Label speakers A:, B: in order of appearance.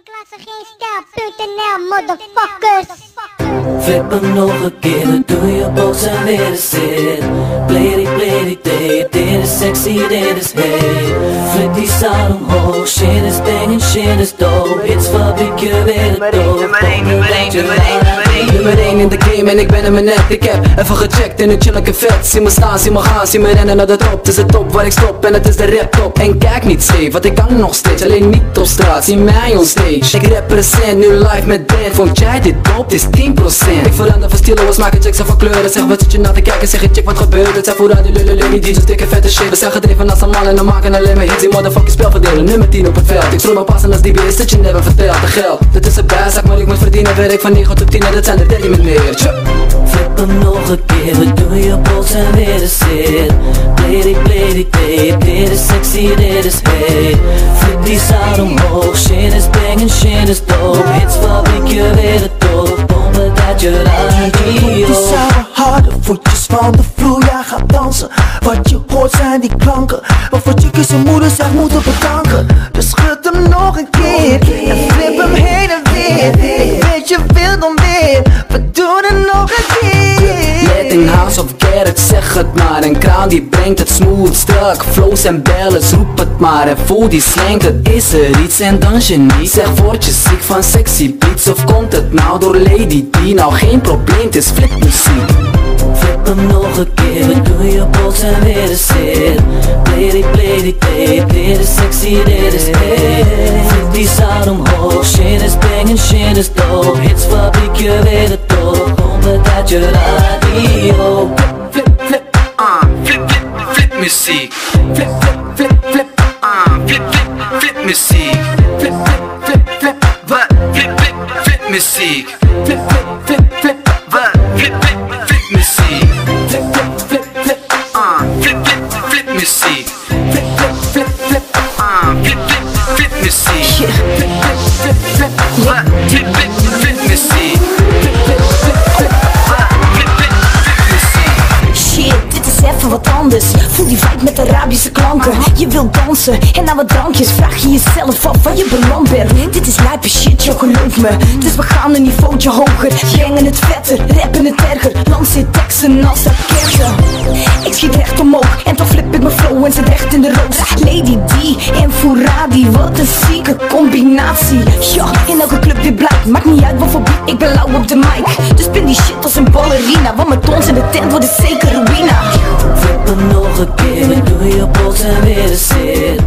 A: klasse geen stijl.nl, motherfuckers.
B: Flip hem nog een keer, dan doe je boos en weer de zin. Play die, dit is sexy, dit is hate. Flip die zaal omhoog, shit is banging, shit is dope. Hits fabriek je weer het doop.
C: Nummer 1 in de game en ik ben in mijn net. Ik heb even gecheckt en nu chill ik vet. Zie me staan, zie me gaan, zie me rennen naar de top. Het is de top waar ik stop en het is de rap top. En kijk niet scheef, want ik kan nog steeds, alleen niet op straat. Zie mij on stage, ik represent nu live met band. Vond jij dit dope, het is 10%. Ik verander van stilo, we maken checks en van kleuren. Zeg wat zit je na te kijken, zeg je check wat gebeurt. Het zijn voor radio lullen, niet DJ's, dikke vette shit. We zijn gedreven als een man en we maken alleen maar hits. Die motherfucking spel verdelen, nummer 10 op het veld. Ik voel me passen als die beest, dat je never vertelt. De geld, dit is een bijzaak, maar ik moet verdienen. Werk van 9 tot 10 en dat zijn de 13 met meer.
B: Flip hem nog een keer, we doen je boos en weer de zin. Play die, dit is sexy, dit is hate. Flip die zaal omhoog, shit is banging, shit is dope. Hits fabriek je weer de top, bommen uit je radio.
D: Die samen harde voetjes van de vloer, ja ga dansen. Wat je hoort zijn die klanken, waarvoor chickies en moeders echt moeten bedanken. Dus schud hem nog een keer, en flip hem heen en weer. Ik weet je wil dan meer, we doen het nog een keer.
C: Letting House of Garrett, zeg het maar. Een kraan die brengt het smooth, strak. Flows en ballads, roep het maar. En voel die slangt, het is er iets en dans je niet. Zeg word je ziek van sexy beats, of komt het nou door Lady D? Nou geen probleem, het is flipmuziek.
B: Flip hem nog een keer, we doen je boos en weer de zin. Play die, dit is sexy, dit is hate. Flip die zaal omhoog, shit is banging, shit is dope. Hits fabriek je weer de top, bommen uit je radio.
C: Flip muziek. Flip muziek. Wat? Flip muziek. Wat? Flip muziek. Flip muziek. Flip muziek. Wat? Flip muziek.
E: Shit, dit is even wat anders. Voel die vibe met Arabische klanken. Je wilt dansen en na wat drankjes vraag je jezelf af waar je beland bent. Dit is lijpe shit, joh, geloof me. Dus we gaan een niveautje hoger. Brengen het vetter, rappen het erger. Lanceer teksten als raketten. Ik schiet recht omhoog en toch flip ik mijn flow en zit recht in de roos. Lady D en Furadi, wat een zieke combinatie. Ja, in elke club die blijkt, maakt niet uit wat voor beat, ik ben lauw op de mic. Dus spin die shit als een ballerina, want mijn tons in de tent worden zeker ruïna.
B: Flip hem nog een keer, we doen je boos en weer de zin.